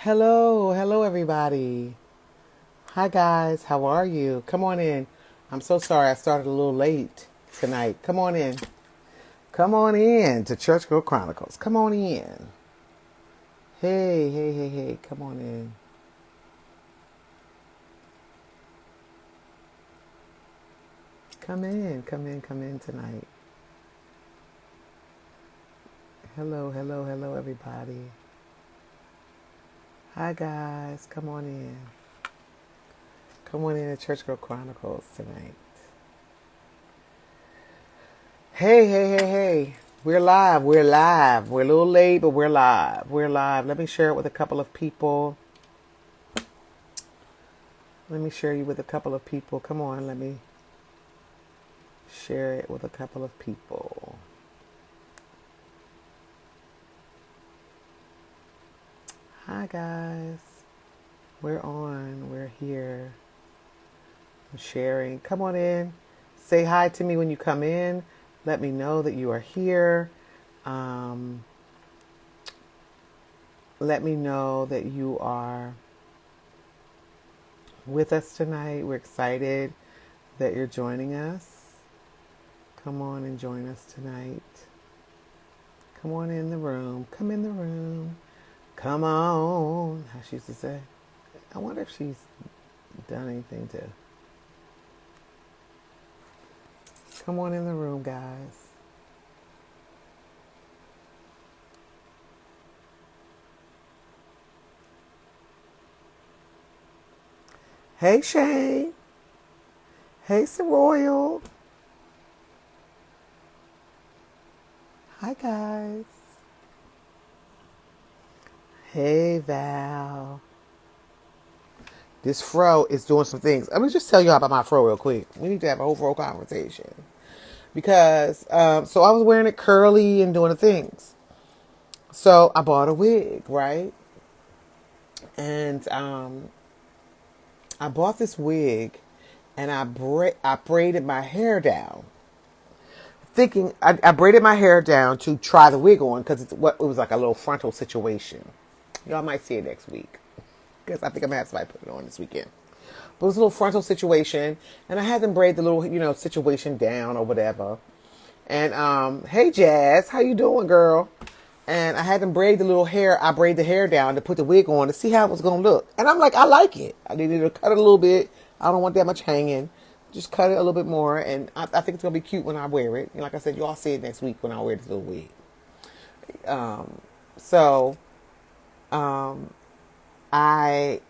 Hello everybody. Hi guys, how are you? Come on in. I'm so sorry I started a little late tonight. Come on in. Come on in to Church Girl Chronicles. Come on in. Hey. Come on in. Come in tonight. Hello everybody. Hi guys, come on in. Come on in to Church Girl Chronicles tonight. Hey. We're live. We're live. We're a little late, but we're live. We're live. Let me share it with a couple of people. Let me share you with a couple of people. Come on, let me share it with a couple of people. Hi guys. We're on. We're here. I'm sharing. Come on in. Say hi to me when you come in. Let me know that you are here. Let me know that you are with us tonight. We're excited that you're joining us. Come on and join us tonight. Come on in the room. Come in the room. Come on. How she used to say. I wonder if she's done anything to. Come on in the room, guys. Hey, Shane. Hey, Soroyal. Hi, guys. Hey, Val. This fro is doing some things. Let me just tell you about my fro real quick. We need to have a whole fro conversation. Because, so I was wearing it curly and doing the things. So I bought a wig, right? And I bought this wig and I braided my hair down. Thinking, I braided my hair down to try the wig on because it was like a little frontal situation. Y'all might see it next week because I think I'm going to have somebody put it on this weekend. But it was a little frontal situation, and I had them braid the little, situation down or whatever. And hey Jazz, how you doing, girl? And I had them braid the little hair. I braid the hair down to put the wig on to see how it was gonna look. And I'm like, I like it. I needed to cut it a little bit. I don't want that much hanging. Just cut it a little bit more, and I think it's gonna be cute when I wear it. And like I said, you all see it next week when I wear this little wig. So I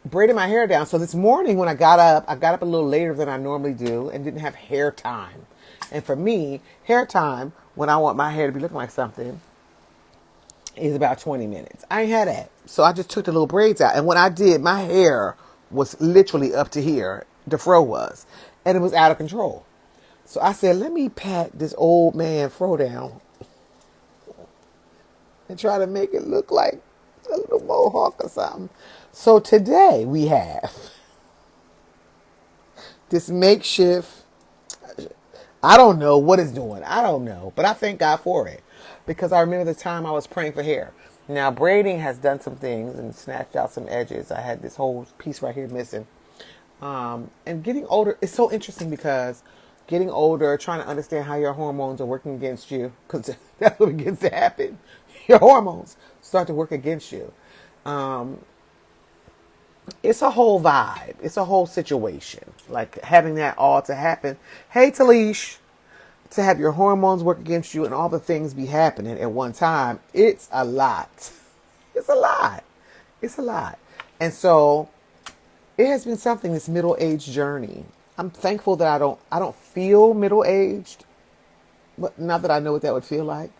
braided my hair down. So this morning when I got up a little later than I normally do and didn't have hair time. And for me, hair time, when I want my hair to be looking like something, is about 20 minutes. I ain't had that. So I just took the little braids out. And when I did, my hair was literally up to here. The fro was. And it was out of control. So I said, let me pat this old man fro down and try to make it look like a little mohawk or something. So today we have this makeshift, I don't know what it's doing. I don't know. But I thank God for it. Because I remember the time I was praying for hair. Now, braiding has done some things and snatched out some edges. I had this whole piece right here missing. And getting older, it's so interesting because getting older, trying to understand how your hormones are working against you, because that's what begins to happen. Your hormones start to work against you. It's a whole vibe. It's a whole situation. Like having that all to happen. Hey, Talish. To have your hormones work against you and all the things be happening at one time. It's a lot. It's a lot. It's a lot. And so it has been something, this middle-aged journey. I'm thankful that I don't feel middle-aged. But not that I know what that would feel like.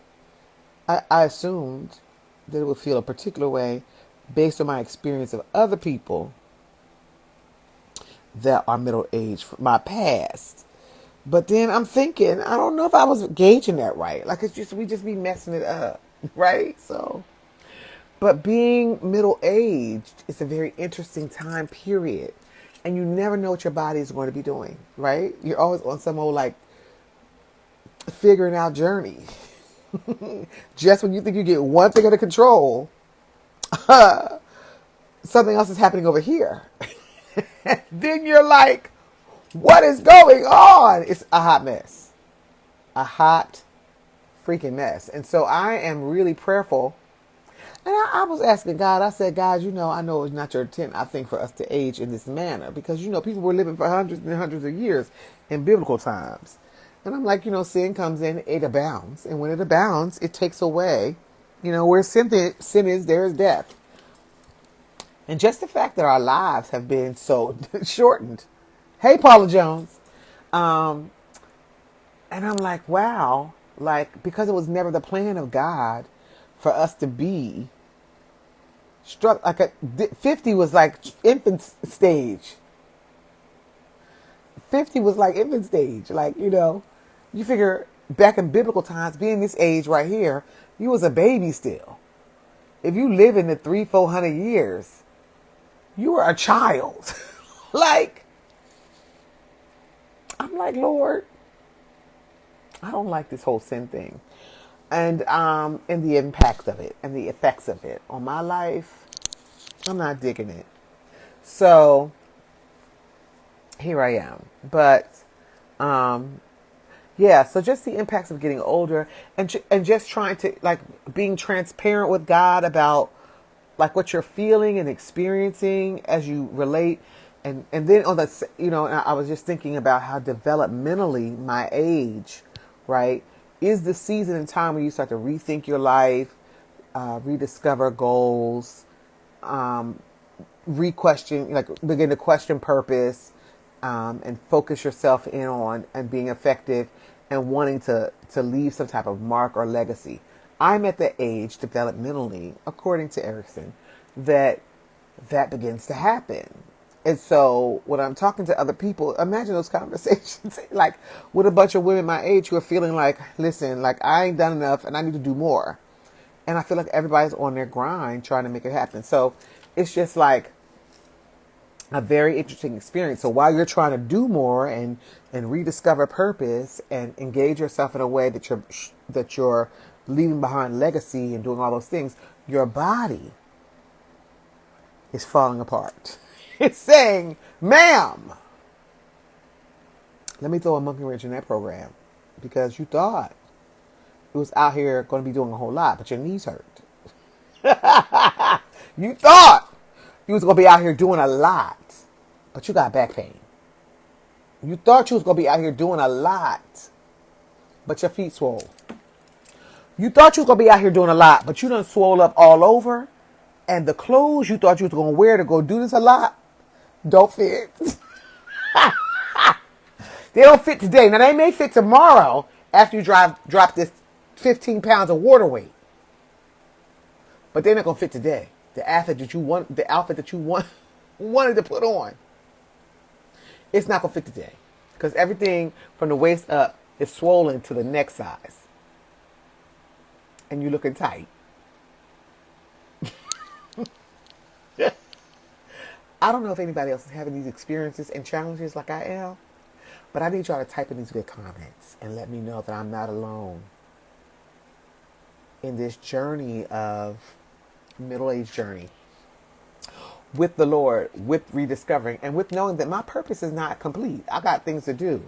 I assumed that it would feel a particular way based on my experience of other people that are middle-aged from my past. But then I'm thinking, I don't know if I was gauging that right. Like we just be messing it up, right? So, but being middle-aged is a very interesting time period. And you never know what your body is going to be doing, right? You're always on some old like figuring out journey. Just when you think you get one thing under control, something else is happening over here. Then you're like, what is going on? It's a hot mess. A hot freaking mess. And so I am really prayerful. And I was asking God, I said, God, I know it's not your intent, I think, for us to age in this manner. Because, people were living for hundreds and hundreds of years in biblical times. And I'm like, sin comes in, it abounds. And when it abounds, it takes away, where sin is, there is death. And just the fact that our lives have been so shortened. Hey, Paula Jones. And I'm like, wow. Like, because it was never the plan of God for us to be struck. 50 was like infant stage. 50 was like infant stage. Like, you figure back in biblical times, being this age right here, you was a baby still. If you live in the 300-400 years, you were a child. I'm like, Lord, I don't like this whole sin thing. And the impact of it and the effects of it on my life, I'm not digging it. So here I am. But so just the impacts of getting older and just trying to, being transparent with God about what you're feeling and experiencing as you relate. And then on the, I was just thinking about how developmentally my age, right, is the season and time where you start to rethink your life, rediscover goals, re-question, begin to question purpose, and focus yourself in on and being effective and wanting to leave some type of mark or legacy. I'm at the age developmentally, according to Erickson, that begins to happen. And so when I'm talking to other people, imagine those conversations, with a bunch of women my age who are feeling like, listen, I ain't done enough and I need to do more. And I feel like everybody's on their grind trying to make it happen. So it's just a very interesting experience. So while you're trying to do more and rediscover purpose and engage yourself in a way that you're leaving behind legacy and doing all those things, your body is falling apart. It's saying, ma'am, let me throw a monkey wrench in that program, because you thought it was out here going to be doing a whole lot, but your knees hurt. You thought you was going to be out here doing a lot, but you got back pain. You thought you was going to be out here doing a lot, but your feet swole. You thought you was going to be out here doing a lot, but you done swole up all over, and the clothes you thought you was going to wear to go do this a lot don't fit. They don't fit today. Now, they may fit tomorrow after you drop this 15 pounds of water weight. But they're not going to fit today. The outfit that you wanted to put on, it's not going to fit today. Because everything from the waist up is swollen to the neck size. And you're looking tight. I don't know if anybody else is having these experiences and challenges like I am, but I need y'all to type in these good comments and let me know that I'm not alone in this journey of middle-age journey with the Lord, with rediscovering, and with knowing that my purpose is not complete. I got things to do.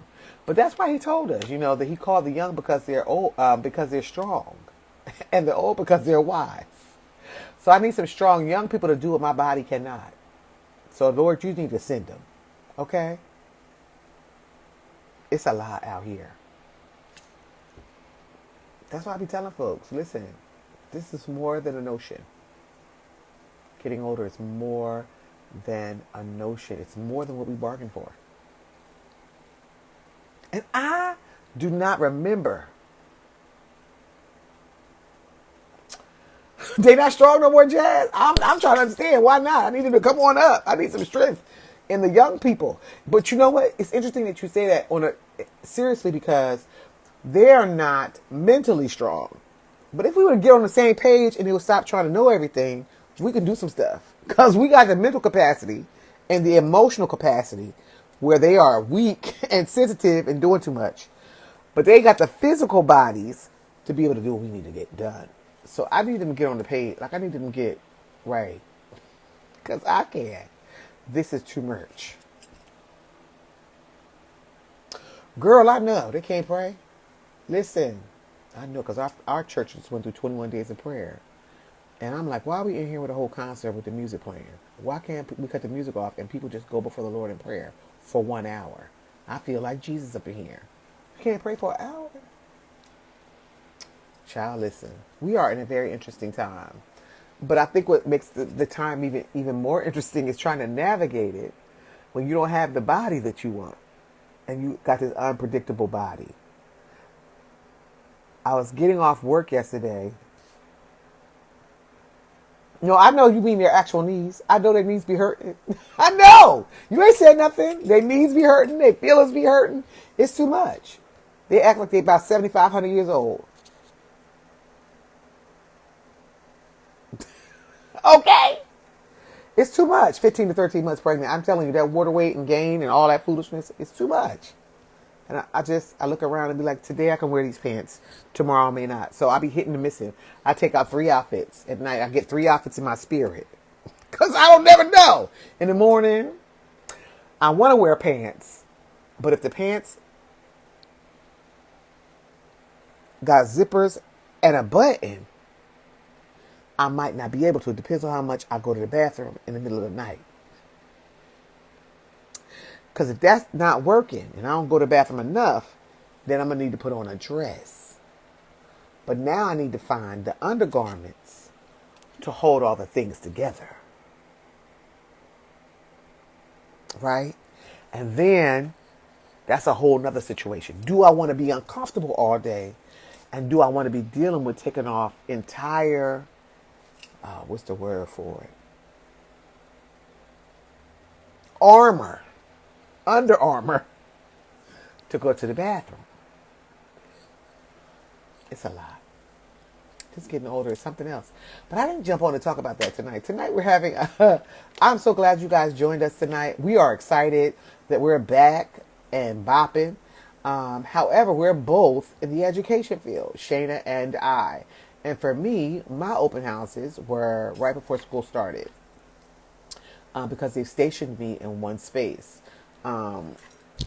But that's why he told us, that he called the young because they're old, because they're strong, and the old because they're wise. So I need some strong young people to do what my body cannot. So, Lord, you need to send them. Okay? It's a lot out here. That's why I be telling folks, listen, this is more than a notion. Getting older is more than a notion. It's more than what we bargained for. And I do not remember. They not strong no more, Jazz. I'm trying to understand. Why not? I need them to come on up. I need some strength in the young people. But you know what? It's interesting that you say that seriously, because they're not mentally strong. But if we would get on the same page and they would stop trying to know everything, we can do some stuff. Because we got the mental capacity and the emotional capacity where they are weak and sensitive and doing too much. But they got the physical bodies to be able to do what we need to get done. So I need them to get on the page. I need them to get Right. Because I can't. This is too much. Girl, I know. They can't pray. Listen, I know because our church just went through 21 days of prayer. And I'm like, why are we in here with a whole concert with the music playing? Why can't we cut the music off and people just go before the Lord in prayer for 1 hour? I feel like Jesus up in here. You can't pray for an hour? Child, listen. We are in a very interesting time. But I think what makes the time even more interesting is trying to navigate it when you don't have the body that you want. And you got this unpredictable body. I was getting off work yesterday. No, I know you mean their actual knees. I know their knees be hurting. I know. You ain't said nothing. Their knees be hurting. Their feelings be hurting. It's too much. They act like they about 7,500 years old. Okay. It's too much. 15 to 13 months pregnant. I'm telling you, that water weight and gain and all that foolishness, it's too much. And I look around and be like, today I can wear these pants. Tomorrow I may not. So I'll be hitting and missing. I take out 3 outfits at night. I get 3 outfits in my spirit. Because I don't never know. In the morning, I want to wear pants. But if the pants got zippers and a button, I might not be able to. It depends on how much I go to the bathroom in the middle of the night. Because if that's not working and I don't go to the bathroom enough, then I'm going to need to put on a dress. But now I need to find the undergarments to hold all the things together. Right? And then that's a whole nother situation. Do I want to be uncomfortable all day? And do I want to be dealing with taking off entire, what's the word for it? Armor. Under Armour to go to the bathroom. It's a lot. Just getting older is something else. But I didn't jump on to talk about that tonight. Tonight we're having I'm so glad you guys joined us tonight. We are excited that we're back and bopping. However, we're both in the education field, Shayna and I. And for me, my open houses were right before school started because they stationed me in one space.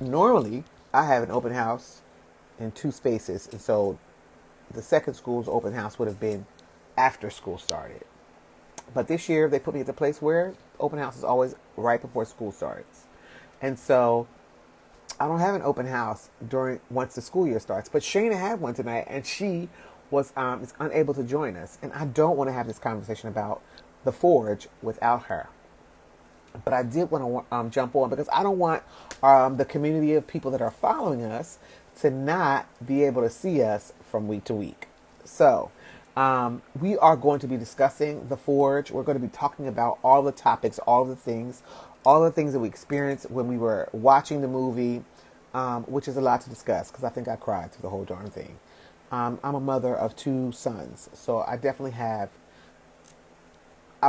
Normally, I have an open house in 2 spaces, and so the second school's open house would have been after school started. But this year, they put me at the place where open house is always right before school starts. And so I don't have an open house once the school year starts. But Shayna had one tonight, and she was is unable to join us. And I don't want to have this conversation about the Forge without her. But I did want to jump on because I don't want the community of people that are following us to not be able to see us from week to week. So we are going to be discussing The Forge. We're going to be talking about all the topics, all the things that we experienced when we were watching the movie, which is a lot to discuss because I think I cried through the whole darn thing. I'm a mother of 2 sons, so I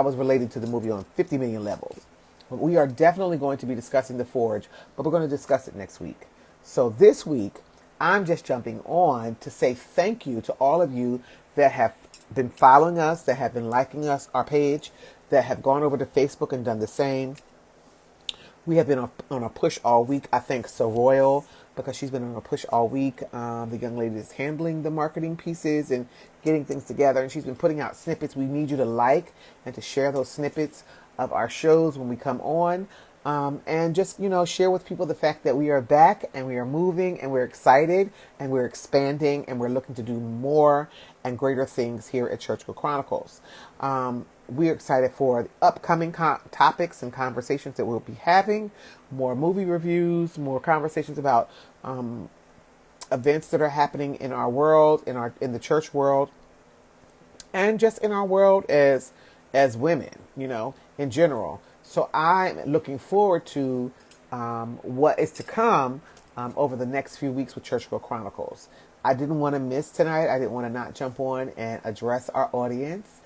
was related to the movie on 50 million levels. We are definitely going to be discussing The Forge, but we're going to discuss it next week. So this week, I'm just jumping on to say thank you to all of you that have been following us, that have been liking our page, that have gone over to Facebook and done the same. We have been on a push all week. I thank Soroyal because she's been on a push all week. The young lady is handling the marketing pieces and getting things together, and she's been putting out snippets. We need you to like and to share those snippets of our shows when we come on, and just, share with people the fact that we are back and we are moving and we're excited and we're expanding and we're looking to do more and greater things here at Chronicles. We're excited for the upcoming topics and conversations that we'll be having, more movie reviews, more conversations about events that are happening in our world, in the church world, and just in our world as women, in general. So I'm looking forward to what is to come over the next few weeks with Church Girl Chronicles. I didn't want to miss tonight. I didn't want to not jump on and address our audience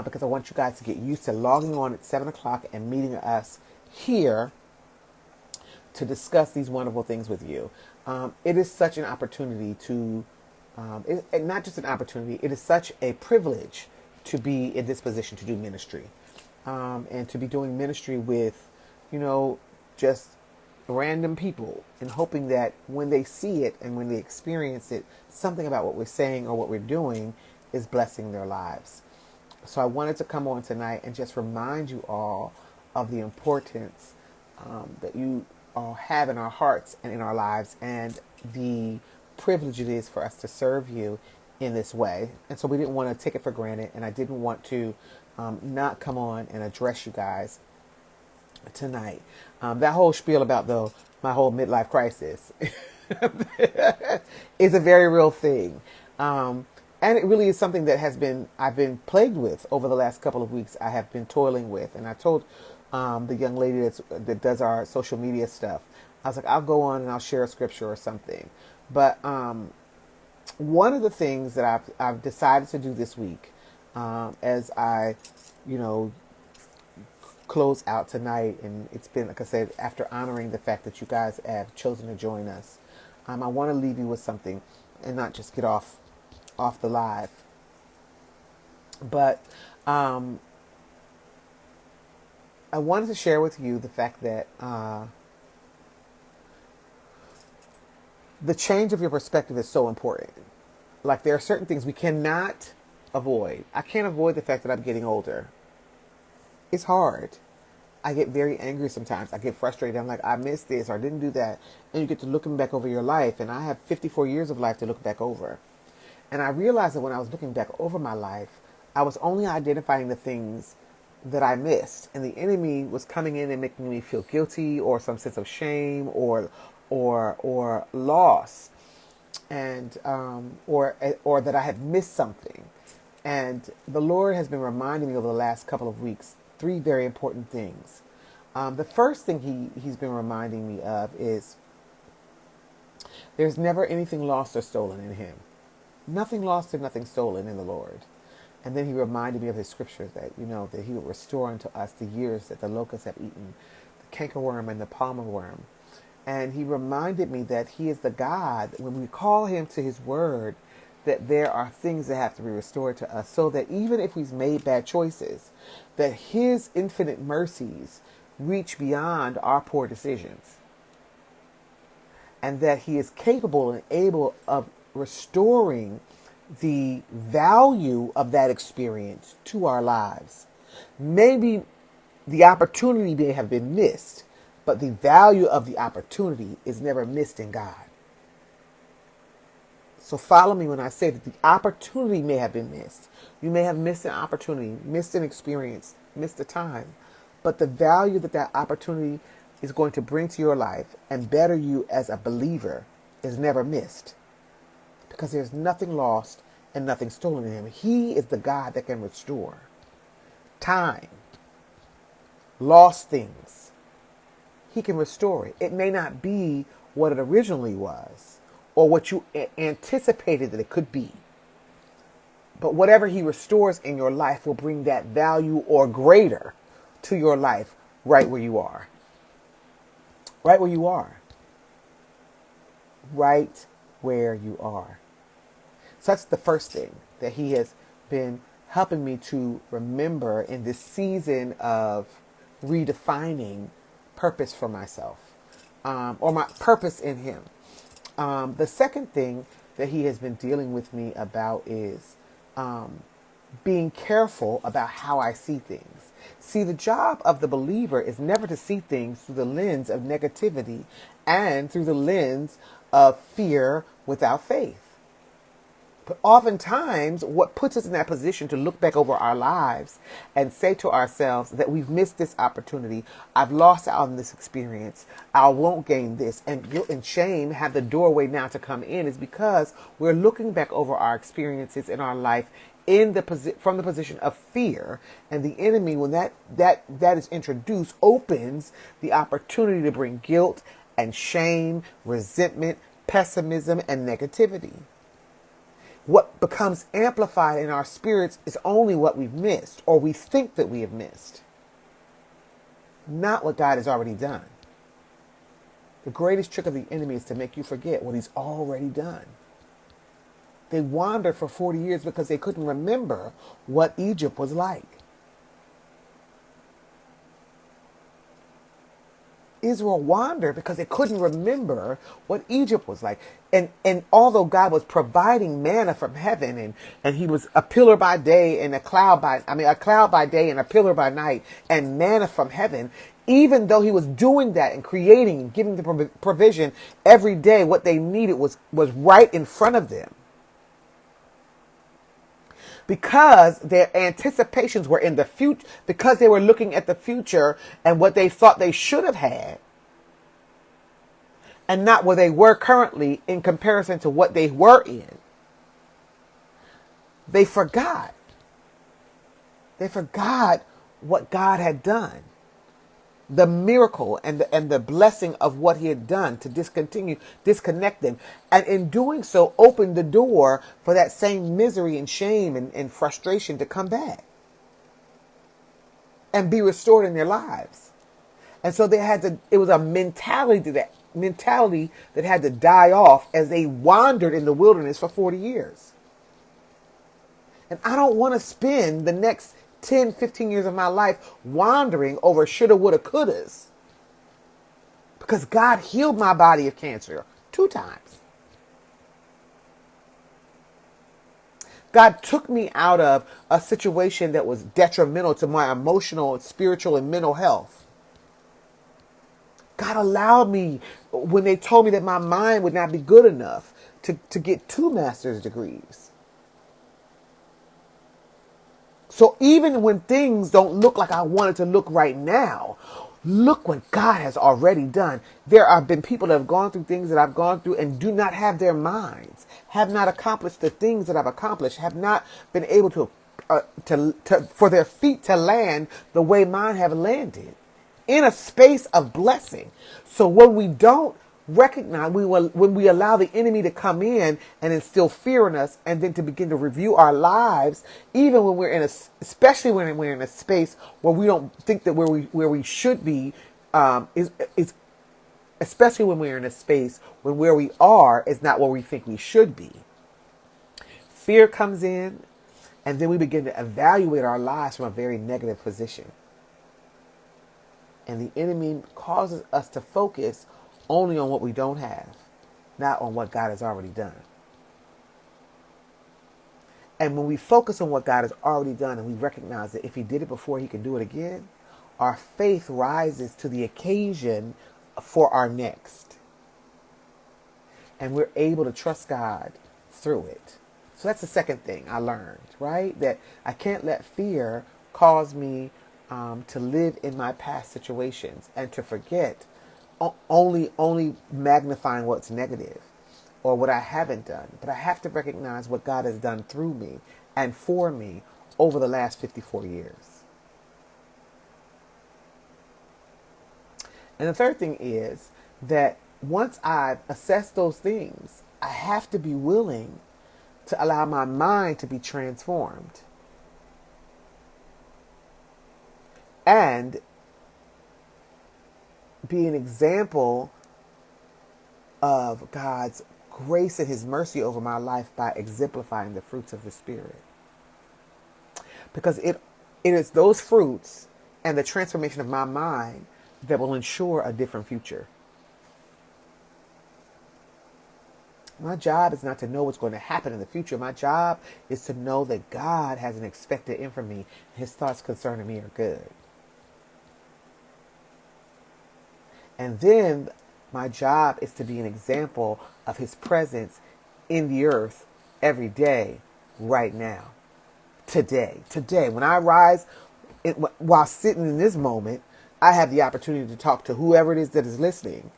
because I want you guys to get used to logging on at 7 o'clock and meeting us here to discuss these wonderful things with you. It is such an opportunity to, not just an opportunity, it is such a privilege to be in this position to do ministry. and to be doing ministry with, you know, just random people, and hoping that when they see it and when they experience it, something about what we're saying or what we're doing is blessing their lives. So I wanted to come on tonight and just remind you all of the importance that you all have in our hearts and in our lives, and the privilege it is for us to serve you in this way. And so we didn't want to take it for granted, and I didn't want to not come on and address you guys tonight. That whole spiel about my whole midlife crisis is a very real thing. And it really is something that I've been plagued with over the last couple of weeks. I have been toiling with, and I told the young lady that does our social media stuff, I was like, I'll go on and I'll share a scripture or something. But one of the things that I've decided to do this week, as I, close out tonight, and it's been, like I said, after honoring the fact that you guys have chosen to join us, I want to leave you with something and not just get off the live. But I wanted to share with you the fact that the change of your perspective is so important. Like, there are certain things we cannot avoid. I can't avoid the fact that I'm getting older. It's hard. I get very angry sometimes. I get frustrated. I'm like, I missed this or I didn't do that. And you get to looking back over your life. And I have 54 years of life to look back over. And I realized that when I was looking back over my life, I was only identifying the things that I missed. And the enemy was coming in and making me feel guilty or some sense of shame or loss. And or that I had missed something. And the Lord has been reminding me over the last couple of weeks 3 very important things. The first thing he's been reminding me of is there's never anything lost or stolen in him. Nothing lost and nothing stolen in the Lord. And then he reminded me of his scriptures that, that he would restore unto us the years that the locusts have eaten, the cankerworm and the palmer worm. And he reminded me that he is the God, when we call him to his word, that there are things that have to be restored to us, so that even if we've made bad choices, that his infinite mercies reach beyond our poor decisions. And that he is capable and able of restoring the value of that experience to our lives. Maybe the opportunity may have been missed, but the value of the opportunity is never missed in God. So follow me when I say that the opportunity may have been missed. You may have missed an opportunity, missed an experience, missed a time. But the value that opportunity is going to bring to your life and better you as a believer is never missed. Because there's nothing lost and nothing stolen in him. He is the God that can restore time, lost things. He can restore it. It may not be what it originally was or what you anticipated that it could be. But whatever he restores in your life will bring that value or greater to your life right where you are. Right where you are. Right where you are. So that's the first thing that he has been helping me to remember in this season of redefining purpose for myself, or my purpose in him. The second thing that he has been dealing with me about is being careful about how I see things. See, the job of the believer is never to see things through the lens of negativity and through the lens of fear without faith. But oftentimes, what puts us in that position to look back over our lives and say to ourselves that we've missed this opportunity, I've lost out on this experience, I won't gain this, and guilt and shame have the doorway now to come in, is because we're looking back over our experiences in our life from the position of fear, and the enemy, when that is introduced, opens the opportunity to bring guilt and shame, resentment, pessimism, and negativity. What becomes amplified in our spirits is only what we've missed, or we think that we have missed, not what God has already done. The greatest trick of the enemy is to make you forget what he's already done. They wandered for 40 years because they couldn't remember what Egypt was like. Israel wandered because they couldn't remember what Egypt was like. And although God was providing manna from heaven, and he was a pillar by day and a cloud by day and a pillar by night and manna from heaven, even though he was doing that and creating and giving the provision every day, what they needed was right in front of them. Because their anticipations were in the future, because they were looking at the future and what they thought they should have had, and not where they were currently in comparison to what they were in, they forgot. They forgot what God had done. The miracle and the blessing of what he had done to disconnect them. And in doing so, opened the door for that same misery and shame and frustration to come back and be restored in their lives. And so it was a mentality that had to die off as they wandered in the wilderness for 40 years. And I don't want to spend the next 10, 15 years of my life wandering over shoulda, woulda, couldas. Because God healed my body of cancer 2 times. God took me out of a situation that was detrimental to my emotional, spiritual, and mental health. God allowed me, when they told me that my mind would not be good enough, to get 2 master's degrees. So even when things don't look like I want it to look right now, look what God has already done. There have been people that have gone through things that I've gone through and do not have their minds, have not accomplished the things that I've accomplished, have not been able to for their feet to land the way mine have landed in a space of blessing. So when we don't recognize, when we allow the enemy to come in and instill fear in us, and then to begin to review our lives, even when especially when we're in a space where we don't think that where we should be, is especially when we're in a space where we are is not where we think we should be. Fear comes in, and then we begin to evaluate our lives from a very negative position. And the enemy causes us to focus only on what we don't have, not on what God has already done. And when we focus on what God has already done and we recognize that if he did it before, he can do it again, our faith rises to the occasion for our next. And we're able to trust God through it. So that's the second thing I learned, right? That I can't let fear cause me to live in my past situations and to forget only magnifying what's negative or what I haven't done. But I have to recognize what God has done through me and for me over the last 54 years. And the third thing is that once I've assessed those things, I have to be willing to allow my mind to be transformed. And be an example of God's grace and his mercy over my life by exemplifying the fruits of the Spirit. Because it is those fruits and the transformation of my mind that will ensure a different future. My job is not to know what's going to happen in the future. My job is to know that God has an expected end for me. His thoughts concerning me are good. And then my job is to be an example of his presence in the earth every day, right now. Today. When I rise, while sitting in this moment, I have the opportunity to talk to whoever it is that is listening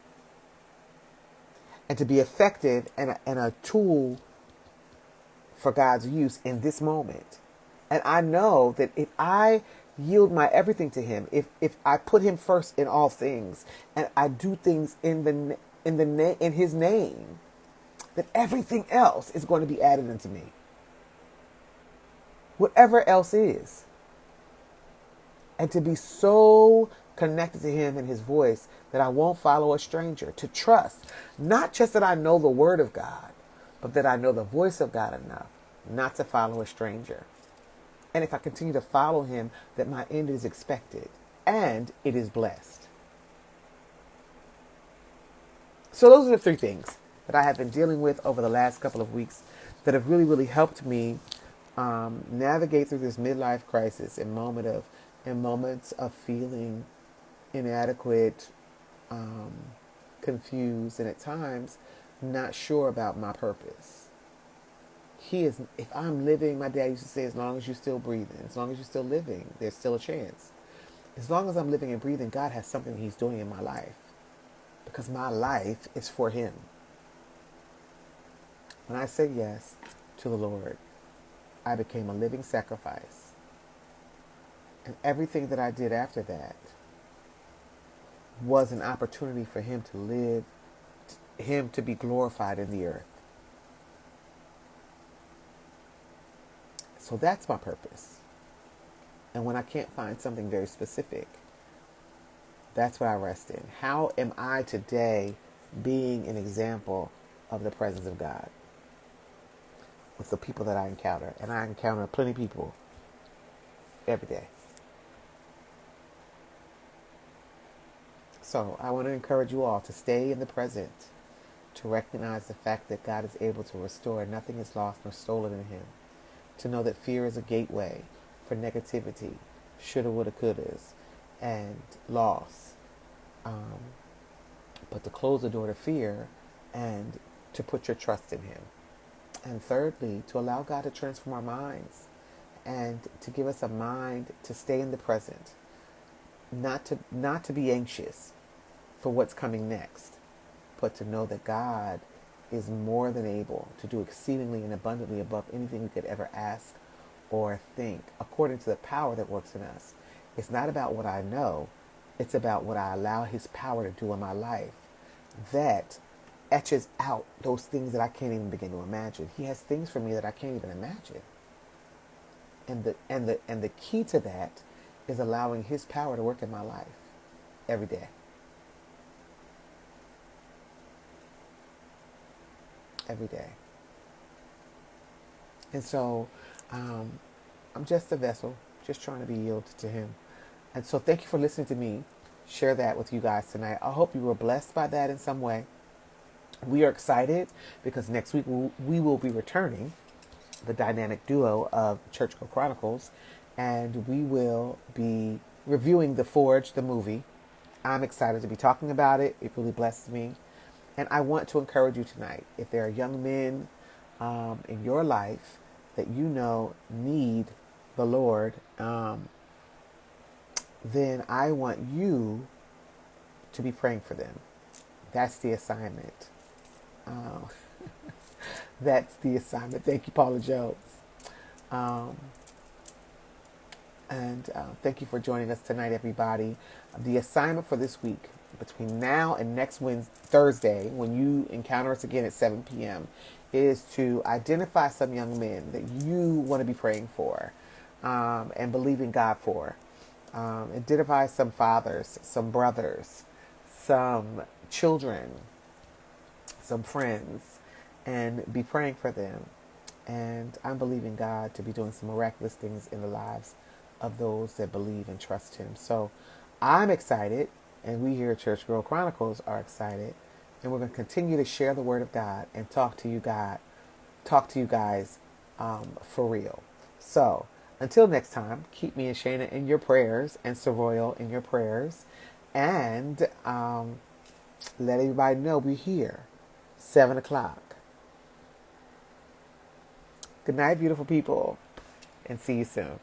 and to be effective and a tool for God's use in this moment. And I know that if I yield my everything to him, if I put him first in all things and I do things in his name, that everything else is going to be added unto me. Whatever else is. And to be so connected to him and his voice that I won't follow a stranger. To trust, not just that I know the word of God, but that I know the voice of God enough not to follow a stranger. And if I continue to follow him, that my end is expected and it is blessed. So those are the three things that I have been dealing with over the last couple of weeks that have really, really helped me navigate through this midlife crisis in moments of feeling inadequate, confused, and at times not sure about my purpose. If I'm living, my dad used to say, as long as you're still breathing, as long as you're still living, there's still a chance. As long as I'm living and breathing, God has something He's doing in my life because my life is for Him. When I said yes to the Lord, I became a living sacrifice. And everything that I did after that was an opportunity for Him to live, Him to be glorified in the earth. So that's my purpose. And when I can't find something very specific, that's what I rest in. How am I today being an example of the presence of God with the people that I encounter? And I encounter plenty of people every day. So I want to encourage you all to stay in the present, to recognize the fact that God is able to restore. Nothing is lost nor stolen in Him. To know that fear is a gateway for negativity, shoulda, woulda, couldas, and loss. But to close the door to fear and to put your trust in Him. And thirdly, to allow God to transform our minds and to give us a mind to stay in the present, not to be anxious for what's coming next, but to know that God is more than able to do exceedingly and abundantly above anything we could ever ask or think, according to the power that works in us. It's not about what I know. It's about what I allow His power to do in my life that etches out those things that I can't even begin to imagine. He has things for me that I can't even imagine. And the key to that is allowing His power to work in my life every day. Every day. And so I'm just a vessel, just trying to be yielded to Him. And so thank you for listening to me share that with you guys tonight. I hope you were blessed by that in some way. We are excited because next week we will be returning, the dynamic duo of Chronicles, and we will be reviewing The Forge, the movie. I'm excited to be talking about it. It really blessed me. And I want to encourage you tonight, if there are young men in your life that you know need the Lord, then I want you to be praying for them. That's the assignment. That's the assignment. Thank you, Paula Jones. And thank you for joining us tonight, everybody. The assignment for this week, between now and next Thursday, when you encounter us again at 7 p.m., is to identify some young men that you want to be praying for and believing God for. Identify some fathers, some brothers, some children, some friends, and be praying for them. And I'm believing God to be doing some miraculous things in the lives of those that believe and trust Him. So I'm excited, and we here at Church Girl Chronicles are excited, and we're going to continue to share the Word of God and talk to you guys for real. So until next time, keep me and Shayna in your prayers and Soroyal in your prayers, and let everybody know we're here 7 o'clock. Good night, beautiful people, and see you soon.